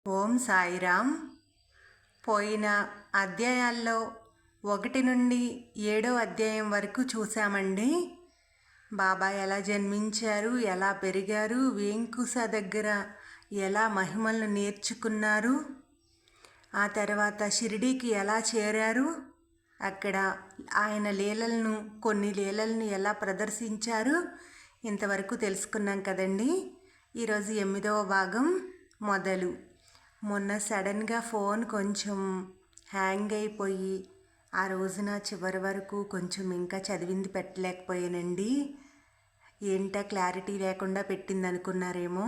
ఓం సాయిరామ్. పోయిన అధ్యాయాల్లో 1 నుండి 7వ అధ్యాయం వరకు చూసామండి. బాబా ఎలా జన్మించారు, ఎలా పెరిగారు, వేంకుస దగ్గర ఎలా మహిమలను నేర్చుకున్నారు, ఆ తర్వాత షిరిడీకి ఎలా చేరారు, అక్కడ ఆయన లీలలను కొన్ని లీలలను ఎలా ప్రదర్శించారు, ఇంతవరకు తెలుసుకున్నాం కదండి. ఈరోజు 8వ భాగం మొదలు. మొన్న సడన్గా ఫోన్ కొంచెం హ్యాంగ్ అయిపోయి ఆ రోజున చివరి వరకు కొంచెం ఇంకా చదివింది పెట్టలేకపోయానండి. ఏంటో క్లారిటీ లేకుండా పెట్టింది అనుకున్నారేమో.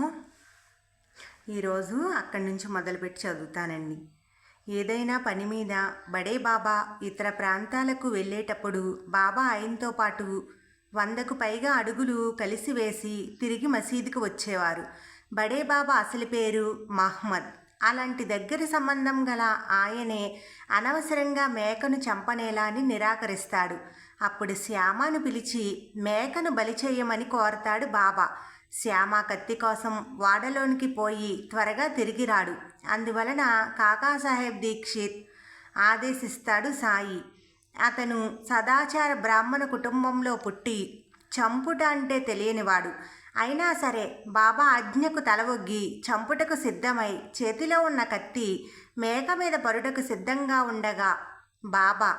ఈరోజు అక్కడి నుంచి మొదలుపెట్టి చదువుతానండి. ఏదైనా పని మీద బడే బాబా ఇతర ప్రాంతాలకు వెళ్ళేటప్పుడు బాబా ఆయనతో పాటు 100కు పైగా అడుగులు కలిసి వేసి తిరిగి మసీదుకు వచ్చేవారు. బడే బాబా అసలు పేరు మహ్మద్. అలాంటి దగ్గర సంబంధం గల ఆయనే అనవసరంగా మేకను చంపనేలా అని నిరాకరిస్తాడు. అప్పుడు శ్యామను పిలిచి మేకను బలి చేయమని కోరతాడు బాబా. శ్యామ కత్తి కోసం వాడలోనికి పోయి త్వరగా తిరిగి రాడు. అందువలన కాకాసాహెబ్ దీక్షిత్ ఆదేశిస్తాడు సాయి. అతను సదాచార బ్రాహ్మణ కుటుంబంలో పుట్టి చంపుట అంటే తెలియనివాడు. అయినా సరే బాబా ఆజ్ఞకు తలవొగ్గి చంపుటకు సిద్ధమై చేతిలో ఉన్న కత్తి మేక మీద పరుటకు సిద్ధంగా ఉండగా బాబా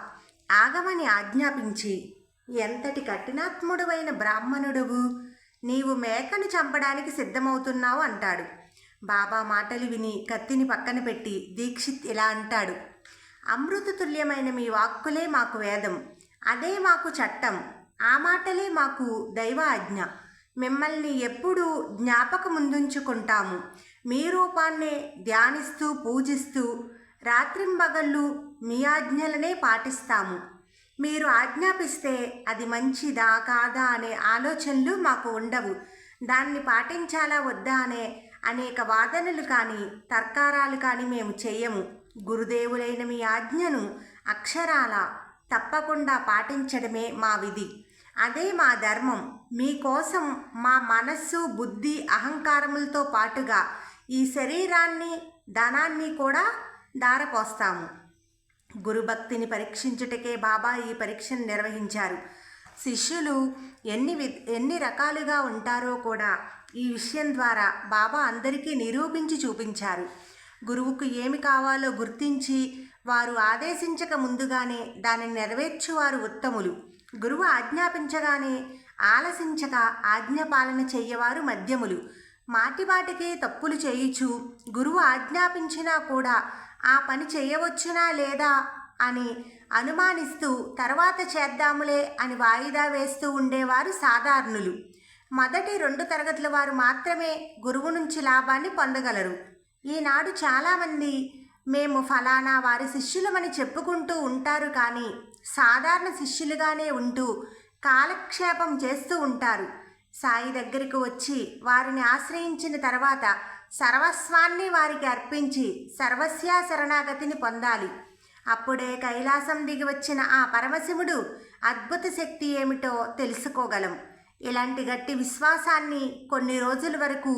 ఆగమని ఆజ్ఞాపించి, ఎంతటి కఠినాత్ముడువైన బ్రాహ్మణుడువు, నీవు మేకను చంపడానికి సిద్ధమవుతున్నావు అంటాడు. బాబా మాటలు విని కత్తిని పక్కన పెట్టి దీక్షిత్ ఇలా అంటాడు, అమృతతుల్యమైన మీ వాక్కులే మాకు వేదం, అదే మాకు చట్టం, ఆ మాటలే మాకు దైవ ఆజ్ఞ. మిమ్మల్ని ఎప్పుడూ జ్ఞాపకముందుంచుకుంటాము. మీ రూపాన్నే ధ్యానిస్తూ పూజిస్తూ రాత్రింబగళ్ళు మీ ఆజ్ఞలనే పాటిస్తాము. మీరు ఆజ్ఞాపిస్తే అది మంచిదా కాదా అనే ఆలోచనలు మాకు ఉండవు. దాన్ని పాటించాలా వద్దా అనే అనేక వాదనలు కానీ తర్కారాలు కానీ మేము చెయ్యము. గురుదేవులైన మీ ఆజ్ఞను అక్షరాల తప్పకుండా పాటించడమే మా విధి. అదే మా ధర్మం. మీకోసం మా మనస్సు, బుద్ధి, అహంకారములతో పాటుగా ఈ శరీరాన్ని, ధనాన్ని కూడా దారపోస్తాము. గురుభక్తిని పరీక్షించుటకే బాబా ఈ పరీక్షను నిర్వహించారు. శిష్యులు ఎన్ని రకాలుగా ఉంటారో కూడా ఈ విషయం ద్వారా బాబా అందరికీ నిరూపించి చూపించారు. గురువుకు ఏమి కావాలో గుర్తించి వారు ఆదేశించక ముందుగానే దానిని నెరవేర్చువారు ఉత్తములు. గురువు ఆజ్ఞాపించగానే ఆలసించక ఆజ్ఞాపాలన చెయ్యవారు మధ్యములు. మాటిమాటికి తప్పులు చేయుచు గురువు ఆజ్ఞాపించినా కూడా ఆ పని చేయవచ్చునా లేదా అని అనుమానిస్తూ తర్వాత చేద్దాములే అని వాయిదా వేస్తూ ఉండేవారు సాధారణులు. మొదటి 2 తరగతుల వారు మాత్రమే గురువు నుంచి లాభాన్ని పొందగలరు. ఈనాడు చాలామంది మేము ఫలానా వారి శిష్యులమని చెప్పుకుంటూ ఉంటారు, కానీ సాధారణ శిష్యులుగానే ఉంటూ కాలక్షేపం చేస్తూ ఉంటారు. సాయి దగ్గరకు వచ్చి వారిని ఆశ్రయించిన తర్వాత సర్వస్వాన్ని వారికి అర్పించి సర్వస్యా శరణాగతిని పొందాలి. అప్పుడే కైలాసం దిగి వచ్చిన ఆ పరమశివుడు అద్భుత శక్తి ఏమిటో తెలుసుకోగలం. ఇలాంటి గట్టి విశ్వాసాన్ని కొన్ని రోజుల వరకు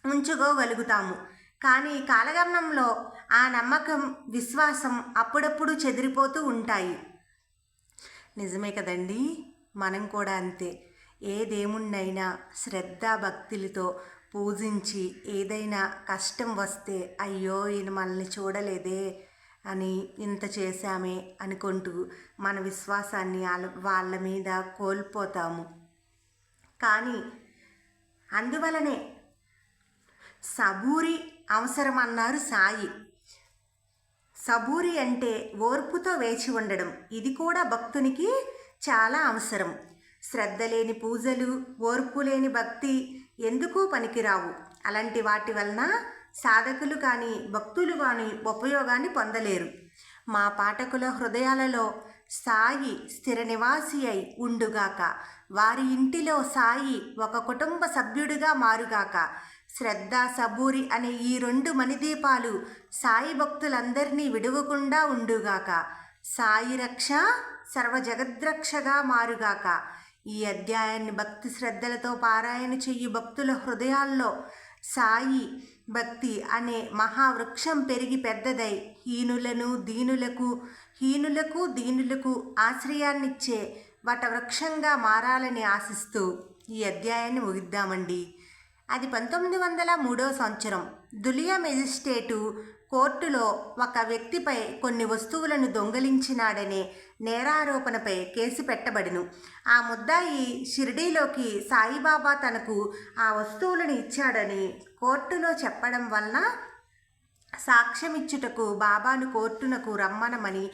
ఉంచుకోగలుగుతాము. కానీ కాలగమనంలో ఆ నమ్మకం, విశ్వాసం అప్పుడప్పుడు చెదిరిపోతూ ఉంటాయి. నిజమే కదండి. మనం కూడా అంతే. ఏ దేవుణ్ణైనా శ్రద్ధా భక్తులతో పూజించి ఏదైనా కష్టం వస్తే అయ్యో ఈయన మనల్ని చూడలేదే అని ఇంత చేశామే అనుకుంటూ మన విశ్వాసాన్ని వాళ్ళ మీద కోల్పోతాము. కానీ అందువలనే సబూరి అవసరం అన్నారు సాయి. సబూరి అంటే ఓర్పుతో వేచి ఉండడం. ఇది కూడా భక్తునికి చాలా అవసరం. శ్రద్ధ లేని పూజలు, ఓర్పు లేని భక్తి ఎందుకు పనికిరావు. అలాంటి వాటి వలన సాధకులు కానీ భక్తులు కానీ ఉపయోగాన్ని పొందలేరు. మా పాఠకుల హృదయాలలో సాయి స్థిర నివాసి అయి ఉండుగాక. వారి ఇంటిలో సాయి ఒక కుటుంబ సభ్యుడిగా మారుగాక. శ్రద్ధ, సబూరి అనే ఈ 2 మణిదీపాలు సాయి భక్తులందరినీ విడువకుండా ఉండుగాక. సాయి రక్ష సర్వజగద్రక్షగా మారుగాక. ఈ అధ్యాయాన్ని భక్తి శ్రద్ధలతో పారాయణ చెయ్యి భక్తుల హృదయాల్లో సాయి భక్తి అనే మహావృక్షం పెరిగి పెద్దదై హీనులకు దీనులకు ఆశ్రయాన్నిచ్చే వటవృక్షంగా మారాలని ఆశిస్తూ ఈ అధ్యాయాన్ని ముగిద్దామండి. అది 1903 సంవత్సరం. దులియా మెజిస్ట్రేటు కోర్టులో ఒక వ్యక్తిపై కొన్ని వస్తువులను దొంగిలించినాడనే నేరారోపణపై కేసు పెట్టబడిను. ఆ ముద్దాయి షిరిడీలోకి సాయిబాబా తనకు ఆ వస్తువులను ఇచ్చాడని కోర్టులో చెప్పడం వలన సాక్ష్యమిచ్చుటకు బాబాను కోర్టునకు రమ్మనమని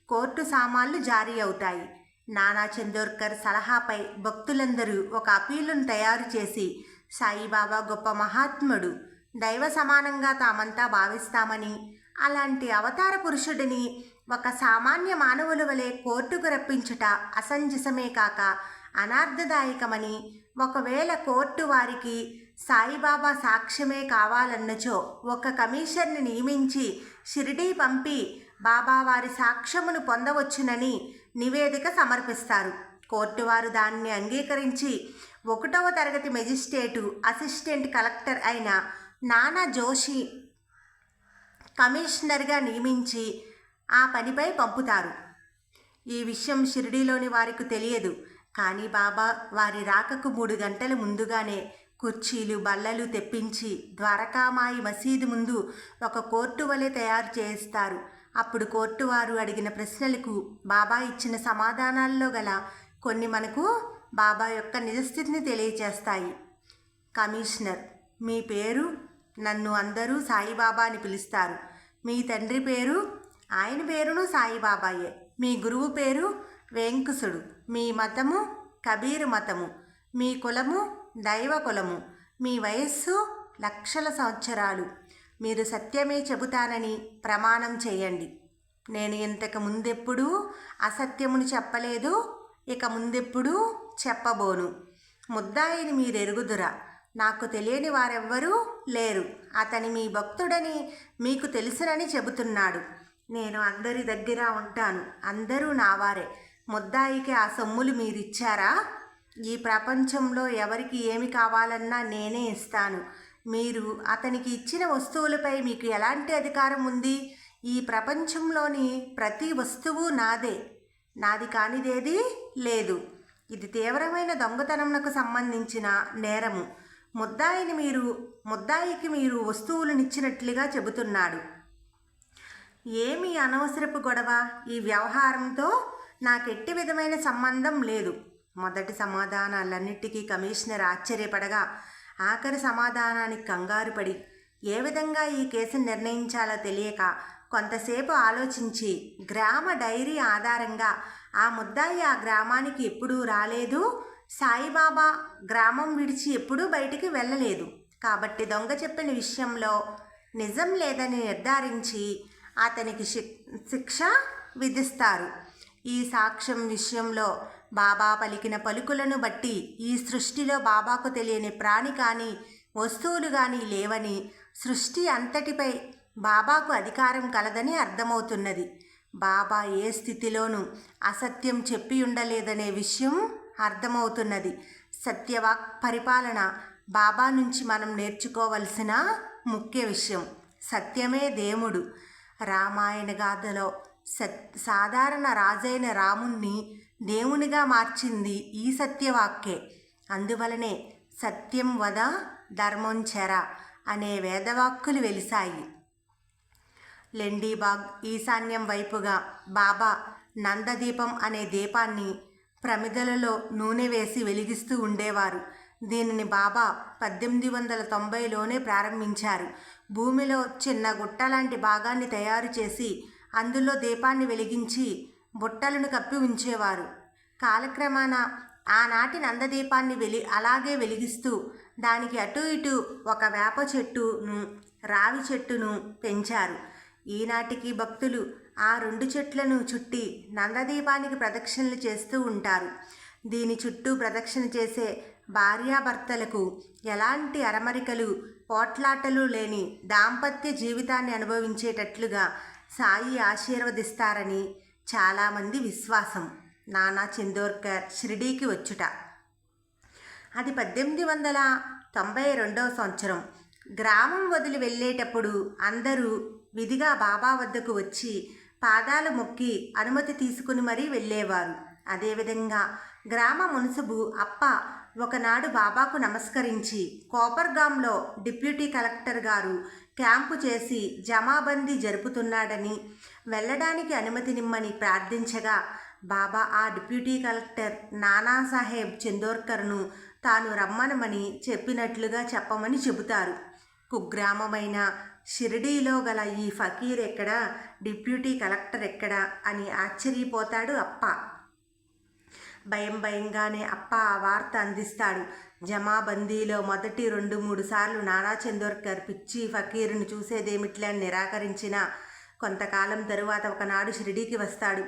కోర్టు సామాన్లు జారీ అవుతాయి. నానా చందోర్కర్ సలహాపై భక్తులందరూ ఒక అపీలును తయారు చేసి సాయిబాబా గొప్ప మహాత్ముడు, దైవ సమానంగా తామంతా భావిస్తామని, అలాంటి అవతార పురుషుడిని ఒక సామాన్య మానవుల వలె కోర్టుకు రప్పించుట అసంజసమే కాక అనార్థదాయకమని, ఒకవేళ కోర్టు వారికి సాయిబాబా సాక్ష్యమే కావాలన్నచో ఒక కమిషన్ని నియమించి షిరిడీ పంపి బాబా వారి సాక్ష్యమును పొందవచ్చునని నివేదిక సమర్పిస్తారు. కోర్టు వారు దాన్ని అంగీకరించి 1వ తరగతి మెజిస్ట్రేటు అసిస్టెంట్ కలెక్టర్ అయిన నానా జోషి కమిషనర్గా నియమించి ఆ పనిపై పంపుతారు. ఈ విషయం షిరిడీలోని వారికి తెలియదు. కానీ బాబా వారి రాకకు 3 గంటల ముందుగానే కుర్చీలు బల్లలు తెప్పించి ద్వారకామాయి మసీదు ముందు ఒక కోర్టు వలె తయారు చేస్తారు. అప్పుడు కోర్టు వారు అడిగిన ప్రశ్నలకు బాబా ఇచ్చిన సమాధానాల్లో గల కొన్ని మనకు బాబా యొక్క నిజస్థితిని తెలియచేస్తాయి. కమిషనర్: మీ పేరు? నన్ను అందరూ సాయిబాబా అని పిలుస్తారు. మీ తండ్రి పేరు? ఆయన పేరును సాయిబాబాయే. మీ గురువు పేరు? వెంకుసుడు. మీ మతము? కబీరు మతము. మీ కులము? దైవ కులము. మీ వయస్సు? లక్షల సంవత్సరాలు. మీరు సత్యమే చెబుతానని ప్రమాణం చేయండి. నేను ఇంతకు ముందెప్పుడూ అసత్యమును చెప్పలేదు, ఇక ముందెప్పుడూ చెప్పబోను. ముద్దాయిని మీరెరుగుదురా? నాకు తెలియని వారెవ్వరూ లేరు. అతని మీ భక్తుడని మీకు తెలుసునని చెబుతున్నాడు. నేను అందరి దగ్గర ఉంటాను. అందరూ నావారే. ముద్దాయికి ఆ సొమ్ములు మీరిచ్చారా? ఈ ప్రపంచంలో ఎవరికి ఏమి కావాలన్నా నేనే ఇస్తాను. మీరు అతనికి ఇచ్చిన వస్తువులపై మీకు ఎలాంటి అధికారం ఉంది? ఈ ప్రపంచంలోని ప్రతి వస్తువు నాదే. నాది కానిదేది లేదు. ఇది తీవ్రమైన దొంగతనంకు సంబంధించిన నేరము. ముద్దాయికి మీరు వస్తువులనిచ్చినట్లుగా చెబుతున్నాడు. ఏమి అనవసరపు గొడవ? ఈ వ్యవహారంతో నాకెట్టి విధమైన సంబంధం లేదు. మొదటి సమాధానాలన్నిటికీ కమిషనర్ ఆశ్చర్యపడగా ఆఖరి సమాధానానికి కంగారు పడి ఏ విధంగా ఈ కేసును నిర్ణయించాలో తెలియక కొంతసేపు ఆలోచించి గ్రామ డైరీ ఆధారంగా ఆ ముద్దాయి ఆ గ్రామానికి ఎప్పుడూ రాలేదు, సాయిబాబా గ్రామం విడిచి ఎప్పుడూ బయటికి వెళ్ళలేదు కాబట్టి దొంగ చెప్పిన విషయంలో నిజం లేదని నిర్ధారించి అతనికి శిక్ష విధిస్తారు. ఈ సాక్ష్యం విషయంలో బాబా పలికిన పలుకులను బట్టి ఈ సృష్టిలో బాబాకు తెలియని ప్రాణి కానీ వస్తువులు కానీ లేవని, సృష్టి అంతటిపై బాబాకు అధికారం కలదని అర్థమవుతున్నది. బాబా ఏ స్థితిలోనూ అసత్యం చెప్పి ఉండలేదనే విషయం అర్థమవుతున్నది. సత్యవాక్ పరిపాలన బాబా నుంచి మనం నేర్చుకోవలసిన ముఖ్య విషయం. సత్యమే దేవుడు. రామాయణ గాథలో సాధారణ రాజైన రాముణ్ణి దేవునిగా మార్చింది ఈ సత్యవాక్యే. అందువలనే సత్యం వద ధర్మం చెర అనే వేదవాక్కులు వెలిశాయి. లెండీబాగ్ ఈశాన్యం వైపుగా బాబా నందదీపం అనే దీపాన్ని ప్రమిదలలో నూనె వేసి వెలిగిస్తూ ఉండేవారు. దీనిని బాబా 1890లోనే ప్రారంభించారు. భూమిలో చిన్న గుట్ట లాంటి భాగాన్ని తయారు చేసి అందులో దీపాన్ని వెలిగించి బుట్టలను కప్పి ఉంచేవారు. కాలక్రమేణా ఆనాటి నందదీపాన్ని అలాగే వెలిగిస్తూ దానికి అటు ఇటు ఒక వేప చెట్టును రావి చెట్టును పెంచారు. ఈనాటికి భక్తులు ఆ 2 చెట్లను చుట్టి నందదీపానికి ప్రదక్షిణలు చేస్తూ ఉంటారు. దీని చుట్టూ ప్రదక్షిణ చేసే భార్యాభర్తలకు ఎలాంటి అరమరికలు పోట్లాటలు లేని దాంపత్య జీవితాన్ని అనుభవించేటట్లుగా సాయి ఆశీర్వదిస్తారని చాలామంది విశ్వాసం. నానా చందోర్కర్ షిరిడీకి వచ్చుట. అది 1892 సంవత్సరం. గ్రామం వదిలి వెళ్ళేటప్పుడు అందరూ విధిగా బాబా వద్దకు వచ్చి పాదాలు మొక్కి అనుమతి తీసుకుని మరీ వెళ్ళేవారు. అదేవిధంగా గ్రామ మున్సిబు అప్ప ఒకనాడు బాబాకు నమస్కరించి కోపర్గాంలో డిప్యూటీ కలెక్టర్ గారు క్యాంపు చేసి జమాబందీ జరుపుతున్నాడని వెళ్ళడానికి అనుమతినిమ్మని ప్రార్థించగా బాబా ఆ డిప్యూటీ కలెక్టర్ నానాసాహెబ్ చందోర్కర్ను తాను రమ్మనమని చెప్పినట్లుగా చెప్పమని చెబుతారు. కుగ్రామమైన షిరిడీలో గల ఈ ఫకీర్ ఎక్కడా, డిప్యూటీ కలెక్టర్ ఎక్కడా అని ఆశ్చర్యపోతాడు అప్ప. భయంగానే అప్ప ఆ వార్త అందిస్తాడు. జమాబందీలో మొదటి 2-3 సార్లు నానా చందోర్కర్ పిచ్చి ఫకీరును చూసేదేమిట్లే అని నిరాకరించిన కొంతకాలం తరువాత ఒకనాడు షిరిడీకి వస్తాడు.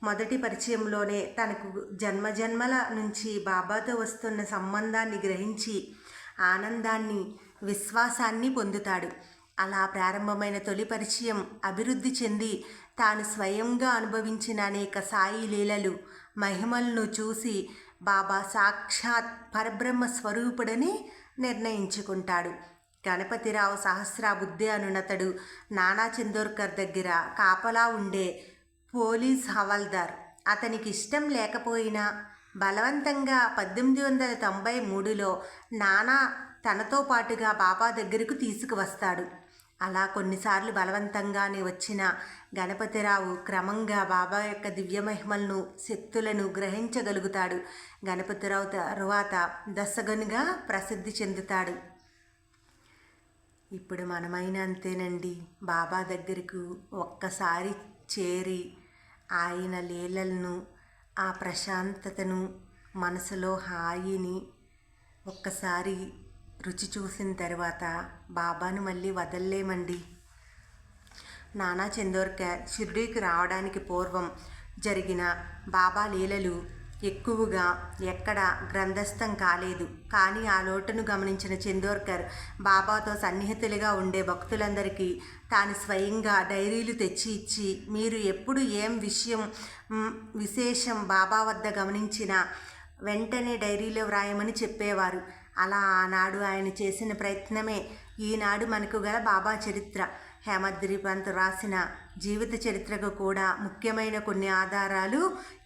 మొదటి పరిచయంలోనే తనకు జన్మజన్మల నుంచి బాబాతో వస్తున్న సంబంధాన్ని గ్రహించి ఆనందాన్ని, విశ్వాసాన్ని పొందుతాడు. అలా ప్రారంభమైన తొలి పరిచయం అభివృద్ధి చెంది తాను స్వయంగా అనుభవించిన అనేక సాయి లీలలు, మహిమలను చూసి బాబా సాక్షాత్ పరబ్రహ్మ స్వరూపుడని నిర్ణయించుకుంటాడు. గణపతిరావు సహస్రాబుద్ధే అనునతడు నానా చందోర్కర్ దగ్గర కాపలా ఉండే పోలీస్ హవాల్దార్. అతనికి ఇష్టం లేకపోయినా బలవంతంగా 1893లో నానా తనతో పాటుగా బాబా దగ్గరకు తీసుకువస్తాడు. అలా కొన్నిసార్లు బలవంతంగానే వచ్చిన గణపతిరావు క్రమంగా బాబా యొక్క దివ్యమహిమలను, శక్తులను గ్రహించగలుగుతాడు. గణపతిరావు తరువాత దశగనుగా ప్రసిద్ధి చెందుతాడు. ఇప్పుడు మనమైనా అంతేనండి. బాబా దగ్గరకు ఒక్కసారి చేరి ఆయన లీలలను, ఆ ప్రశాంతతను, మనసులో హాయిని ఒక్కసారి రుచి చూసిన తర్వాత బాబాను మళ్ళీ వదల్లేమండి. నానా చందోర్కర్ షిర్డీకి రావడానికి పూర్వం జరిగిన బాబా లీలలు ఎక్కువగా ఎక్కడ గ్రంథస్థం కాలేదు. కానీ ఆ లోటును గమనించిన చందోర్కర్ బాబాతో సన్నిహితులుగా ఉండే భక్తులందరికీ తాను స్వయంగా డైరీలు తెచ్చి ఇచ్చి, మీరు ఎప్పుడు ఏం విశేషం బాబా వద్ద గమనించినా వెంటనే డైరీలో వ్రాయమని చెప్పేవారు. అలా ఆనాడు ఆయన చేసిన ప్రయత్నమే ఈనాడు మనకు గల బాబా చరిత్ర. హేమద్రి పంత్ రాసిన జీవిత చరిత్రకు కూడా ముఖ్యమైన కొన్ని ఆధారాలు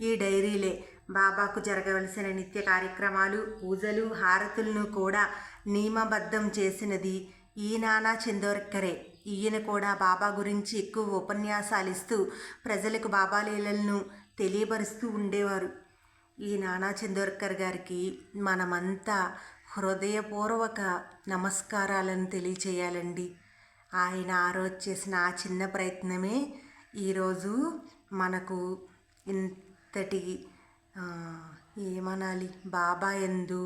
ఈ డైరీలే. బాబాకు జరగవలసిన నిత్య కార్యక్రమాలు, పూజలు, హారతులను కూడా నియమబద్ధం చేసినది ఈ నానా చందోర్కరే. ఈయన కూడా బాబా గురించి ఎక్కువ ఉపన్యాసాలు ఇస్తూ ప్రజలకు బాబా లీలలను తెలియపరుస్తూ ఉండేవారు. ఈ నానా చందోర్కర్ గారికి మనమంతా హృదయపూర్వక నమస్కారాలను తెలియచేయాలండి. ఆయన ఆ రోజు చేసిన ఆ చిన్న ప్రయత్నమే ఈరోజు మనకు ఇంతటి ఏమనాలి, బాబా యందు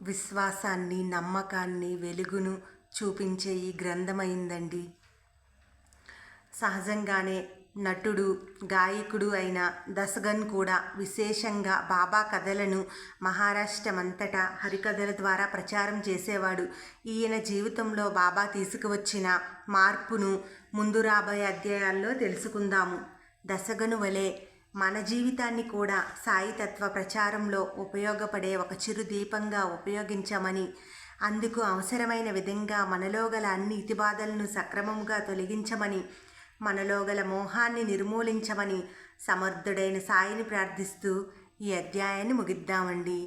విశ్వాసాన్ని, నమ్మకాన్ని, వెలుగును చూపించే ఈ గ్రంథమైందండి. సహజంగానే నటుడు, గాయకుడు అయిన దశగన్ కూడా విశేషంగా బాబా కథలను మహారాష్ట్రమంతటా హరికథల ద్వారా ప్రచారం చేసేవాడు. ఈయన జీవితంలో బాబా తీసుకువచ్చిన మార్పును ముందు రాబోయే అధ్యాయాల్లో తెలుసుకుందాము. దశగను వలె మన జీవితాన్ని కూడా సాయితత్వ ప్రచారంలో ఉపయోగపడే ఒక చిరు దీపంగా ఉపయోగించమని, అందుకు అవసరమైన విధంగా మనలో గల అన్ని ఇతిబాధలను సక్రమంగా తొలగించమని, మనలో గల మోహాన్ని నిర్మూలించమని సమర్థుడైన సాయిని ప్రార్థిస్తూ ఈ అధ్యాయాన్ని ముగిద్దామండి.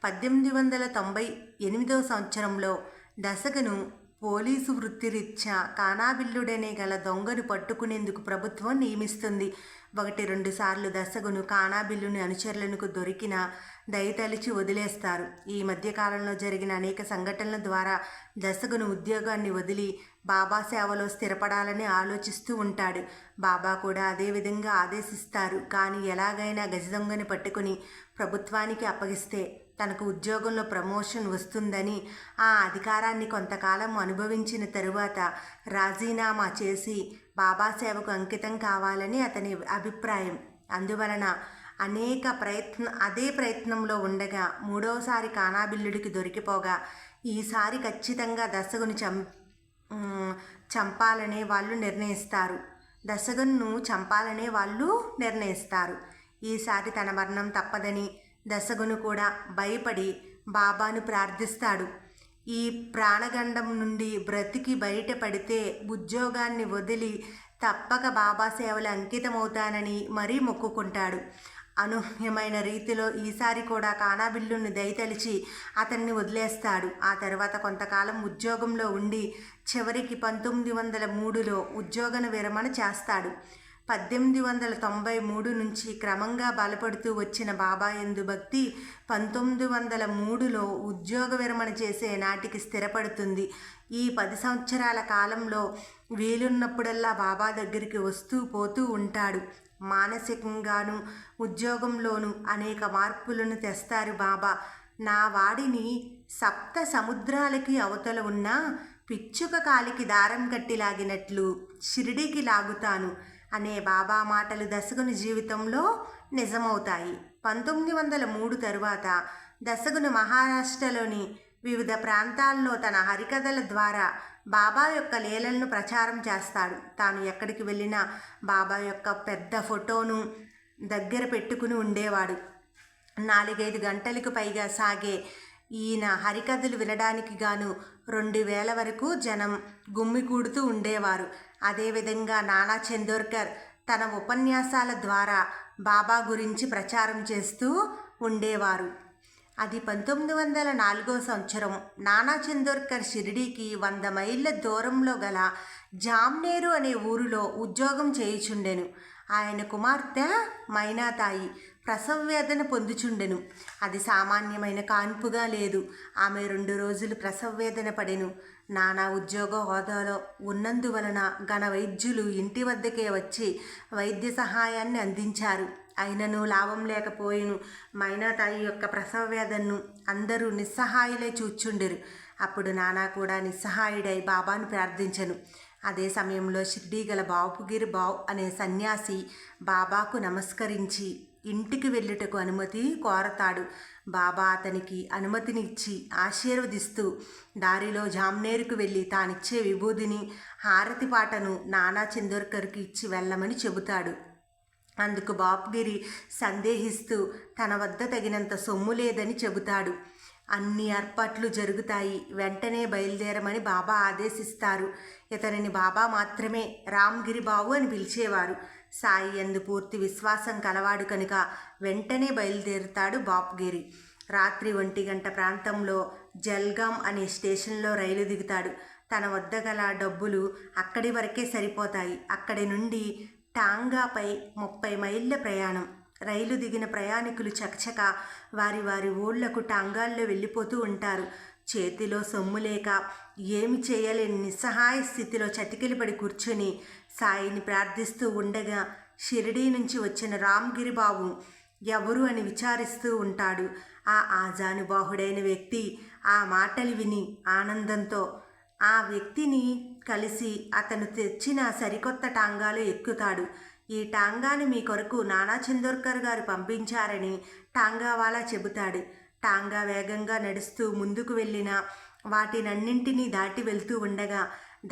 1898వ సంవత్సరంలో దశగను పోలీసు వృత్తిరీత్యా కానాబిల్లుడనే గల దొంగను పట్టుకునేందుకు ప్రభుత్వం నియమిస్తుంది. 1-2 సార్లు దశగను కానాబిల్లుని అనుచరులకు దొరికిన దయతలిచి వదిలేస్తారు. ఈ మధ్యకాలంలో జరిగిన అనేక సంఘటనల ద్వారా దశగను ఉద్యోగాన్ని వదిలి బాబా సేవలో స్థిరపడాలని ఆలోచిస్తూ ఉంటాడు. బాబా కూడా అదే విధంగా ఆదేశిస్తారు. కానీ ఎలాగైనా గజ దొంగని పట్టుకుని ప్రభుత్వానికి అప్పగిస్తే తనకు ఉద్యోగంలో ప్రమోషన్ వస్తుందని, ఆ అధికారాన్ని కొంతకాలం అనుభవించిన తరువాత రాజీనామా చేసి బాబా సేవకు అంకితం కావాలని అతని అభిప్రాయం. అందువలన అదే ప్రయత్నంలో ఉండగా 3వసారి కానాబిల్లుడికి దొరికిపోగా ఈసారి ఖచ్చితంగా దశగను చంపాలనే వాళ్ళు నిర్ణయిస్తారు. ఈసారి తన మరణం తప్పదని దశగను కూడా భయపడి బాబాను ప్రార్థిస్తాడు. ఈ ప్రాణగండం నుండి బ్రతికి బయటపడితే ఉద్యోగాన్ని వదిలి తప్పక బాబా సేవలు అంకితమవుతానని మరీ మొక్కుకుంటాడు. అనూహ్యమైన రీతిలో ఈసారి కూడా కానాబిల్లుని దయతలిచి అతన్ని వదిలేస్తాడు. ఆ తర్వాత కొంతకాలం ఉద్యోగంలో ఉండి చివరికి 1903లో ఉద్యోగ విరమణ చేస్తాడు. 1893 నుంచి క్రమంగా బలపడుతూ వచ్చిన బాబా యందు భక్తి 1903లో ఉద్యోగ విరమణ చేసే నాటికి స్థిరపడుతుంది. ఈ 10 సంవత్సరాల కాలంలో వీలున్నప్పుడల్లా బాబా దగ్గరికి వస్తూ పోతూ ఉంటాడు. మానసికంగాను ఉద్యోగంలోనూ అనేక మార్పులను తెస్తారు బాబా. నా వాడిని సప్త సముద్రాలకి అవతల ఉన్న పిచ్చుక కాలికి దారం కట్టి లాగినట్లు షిరిడీకి లాగుతాను అనే బాబా మాటలు దశగుని జీవితంలో నిజమవుతాయి. 1903 తరువాత దశగును మహారాష్ట్రలోని వివిధ ప్రాంతాల్లో తన హరికథల ద్వారా బాబా యొక్క లీలలను ప్రచారం చేస్తాడు. తాను ఎక్కడికి వెళ్ళినా బాబా యొక్క పెద్ద ఫోటోను దగ్గర పెట్టుకుని ఉండేవాడు. 4-5 గంటలకు పైగా సాగే ఈయన హరికథలు వినడానికి గాను 2000 వరకు జనం గుమ్మికూడుతూ ఉండేవారు. అదేవిధంగా నానా చందోర్కర్ తన ఉపన్యాసాల ద్వారా బాబా గురించి ప్రచారం చేస్తూ ఉండేవారు. అది 1904 సంవత్సరం. నానా చందోర్కర్ షిరిడీకి 100 మైళ్ళ దూరంలో గల జామ్నేరు అనే ఊరిలో ఉద్యోగం చేయుచుండెను. ఆయన కుమార్తె మైనాతాయి ప్రసవ వేదన పొందుచుండెను. అది సామాన్యమైన కాన్పుగా లేదు. ఆమె 2 రోజులు ప్రసవ వేదన పడెను. నానా ఉద్యోగ హోదాలో ఉన్నందువలన ఘన వైద్యులు ఇంటి వద్దకే వచ్చి వైద్య సహాయాన్ని అందించారు. అయినను లాభం లేకపోయిను. మైనాతాయి యొక్క ప్రసవ వేదనను అందరూ నిస్సహాయులై చూచుండెరు. అప్పుడు నానా కూడా నిస్సహాయుడై బాబాను ప్రార్థించెను. అదే సమయంలో షిర్డీ గల బాపుగిరి బావ్ అనే సన్యాసి బాబాకు నమస్కరించి ఇంటికి వెళ్ళుటకు అనుమతి కోరతాడు. బాబా అతనికి అనుమతిని ఇచ్చి ఆశీర్వదిస్తూ దారిలో జామ్నేరుకు వెళ్ళి తానిచ్చే విభూదిని హారతి పాటను నానా చందోర్కర్కి ఇచ్చి వెళ్ళమని చెబుతాడు. అందుకు బాపుగిరి సందేహిస్తూ తన వద్ద తగినంత సొమ్ము లేదని చెబుతాడు. అన్ని ఏర్పాట్లు జరుగుతాయి. వెంటనే బయలుదేరమని బాబా ఆదేశిస్తారు. ఇతనిని బాబా మాత్రమే రామ్గిరి బావు అని పిలిచేవారు. సాయి యందు పూర్తి విశ్వాసం కలవాడు కనుక వెంటనే బయలుదేరుతాడు బాపుగిరి. రాత్రి 1 గంట ప్రాంతంలో జల్గాం అనే స్టేషన్లో రైలు దిగుతాడు. తన వద్ద గల డబ్బులు అక్కడి వరకే సరిపోతాయి. అక్కడి నుండి టాంగాపై 30 మైళ్ళ ప్రయాణం. రైలు దిగిన ప్రయాణికులు చకచక వారి వారి ఊళ్లకు టాంగాల్లో వెళ్ళిపోతూ ఉంటారు. చేతిలో సొమ్ము లేక ఏమి చేయలేని నిస్సహాయ స్థితిలో చతికిలపడి కూర్చొని సాయిని ప్రార్థిస్తూ ఉండగా షిరిడీ నుంచి వచ్చిన రామ్గిరి బాబు ఎవరు అని విచారిస్తూ ఉంటాడు. ఆ ఆజానుబాహుడైన వ్యక్తి ఆ మాటలు విని ఆనందంతో ఆ వ్యక్తిని కలిసి అతను తెచ్చిన సరికొత్త టాంగాలో ఎక్కుతాడు. ఈ టాంగాని మీ కొరకు నానా చందోర్కర్ గారు పంపించారని టాంగావాలా చెబుతాడు. టాంగా వేగంగా నడుస్తూ ముందుకు వెళ్ళిన వాటినన్నింటినీ దాటి వెళ్తూ ఉండగా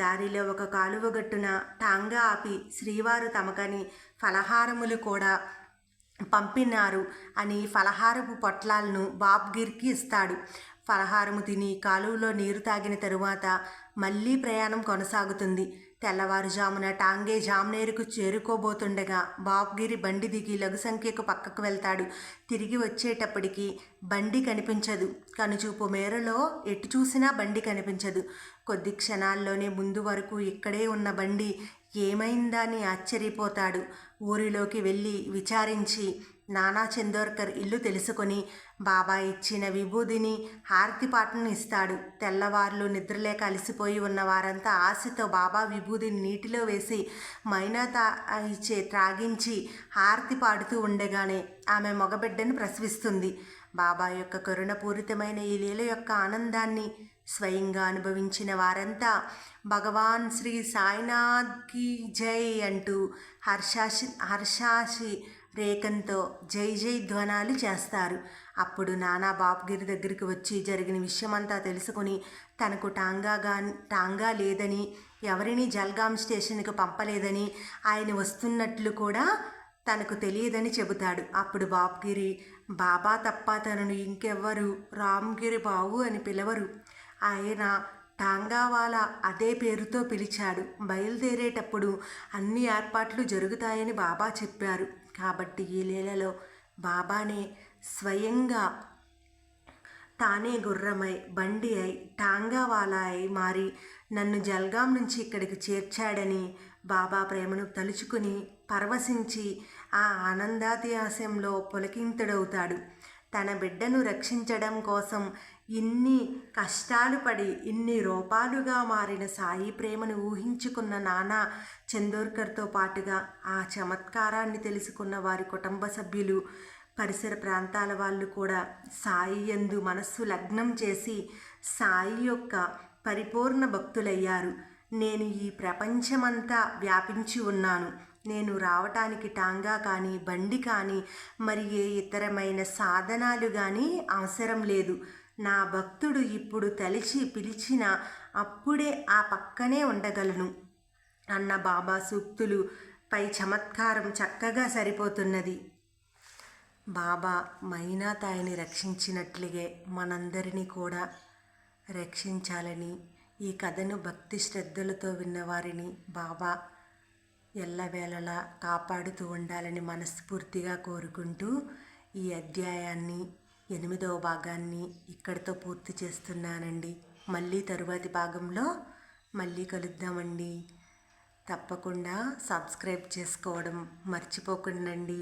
దారిలో ఒక కాలువగట్టున టాంగా ఆపి శ్రీవారు తమకని ఫలహారములు కూడా పంపినారు అని ఫలహారపు పొట్లాలను బాబ్గిర్కి ఇస్తాడు. ఫలహారము తిని కాలువలో నీరు తాగిన తరువాత మళ్ళీ ప్రయాణం కొనసాగుతుంది. తెల్లవారుజామున టాంగే జామ్నేరుకు చేరుకోబోతుండగా బాబ్గిరి బండి దిగి లఘు సంఖ్యకు పక్కకు వెళ్తాడు. తిరిగి వచ్చేటప్పటికి బండి కనిపించదు. కనుచూపు మేరలో ఎటు చూసినా బండి కనిపించదు. కొద్ది క్షణాల్లోనే ముందు వరకు ఇక్కడే ఉన్న బండి ఏమైందా అని ఆశ్చర్యపోతాడు. ఊరిలోకి వెళ్ళి విచారించి నానా చందోర్కర్ ఇల్లు తెలుసుకొని బాబా ఇచ్చిన విభూదిని హారతిపాటను ఇస్తాడు. తెల్లవార్లు నిద్రలేక అలసిపోయి ఉన్న వారంతా ఆశతో బాబా విభూదిని నీటిలో వేసి మైనాతాయిచే త్రాగించి హారతి పాడుతూ ఉండగానే ఆమె మగబిడ్డను ప్రసవిస్తుంది. బాబా యొక్క కరుణపూరితమైన ఈ లీల యొక్క ఆనందాన్ని స్వయంగా అనుభవించిన వారంతా భగవాన్ శ్రీ సాయినాథ్ కీ జై అంటూ హర్షాసి రేకంతో జై జై ధ్వనాలు చేస్తారు. అప్పుడు నానా బాపుగిరి దగ్గరికి వచ్చి జరిగిన విషయమంతా తెలుసుకుని తనకు టాంగా లేదని, ఎవరిని జల్గాం స్టేషన్కి పంపలేదని, ఆయన వస్తున్నట్లు కూడా తనకు తెలియదని చెబుతాడు. అప్పుడు బాపుగిరి బాబా తప్ప తనను ఇంకెవ్వరు రామ్గిరి బావు అని పిలవరు. ఆయన టాంగావాలా అదే పేరుతో పిలిచాడు. బయలుదేరేటప్పుడు అన్ని ఏర్పాట్లు జరుగుతాయని బాబా చెప్పారు. కాబట్టి ఈ లీలలో బాబానే స్వయంగా తానే గుర్రమై బండి అయి టాంగావాలా అయి మారి నన్ను జల్గాం నుంచి ఇక్కడికి చేర్చాడని బాబా ప్రేమను తలుచుకుని పరవశించి ఆ ఆనందాతిహాస్యంలో పులకింతుడవుతాడు. తన బిడ్డను రక్షించడం కోసం ఇన్ని కష్టాలు పడి ఇన్ని రూపాలుగా మారిన సాయి ప్రేమను ఊహించుకున్న నానా చందోర్కర్తో పాటుగా ఆ చమత్కారాన్ని తెలుసుకున్న వారి కుటుంబ సభ్యులు, పరిసర ప్రాంతాల వాళ్ళు కూడా సాయి యందు మనస్సు లగ్నం చేసి సాయి యొక్క పరిపూర్ణ భక్తులయ్యారు. నేను ఈ ప్రపంచమంతా వ్యాపించి ఉన్నాను. నేను రావటానికి టాంగా కానీ బండి కానీ మరి ఏ ఇతరమైన సాధనాలు కానీ అవసరం లేదు. నా భక్తుడు ఇప్పుడు తలిచి పిలిచిన అప్పుడే ఆ పక్కనే ఉండగలను అన్న బాబా సూక్తులు పై చమత్కారం చక్కగా సరిపోతున్నది. బాబా మైనాతాయిని రక్షించినట్లుగే మనందరినీ కూడా రక్షించాలని, ఈ కథను భక్తి శ్రద్ధలతో విన్నవారిని బాబా ఎల్లవేళలా కాపాడుతూ ఉండాలని మనస్ఫూర్తిగా కోరుకుంటూ ఈ అధ్యాయాన్ని 8వ భాగాన్ని ఇక్కడితో పూర్తి చేస్తున్నానండి. మళ్ళీ తరువాతి భాగంలో మళ్ళీ కలుద్దామండి. తప్పకుండా సబ్స్క్రైబ్ చేసుకోవడం మర్చిపోకండి.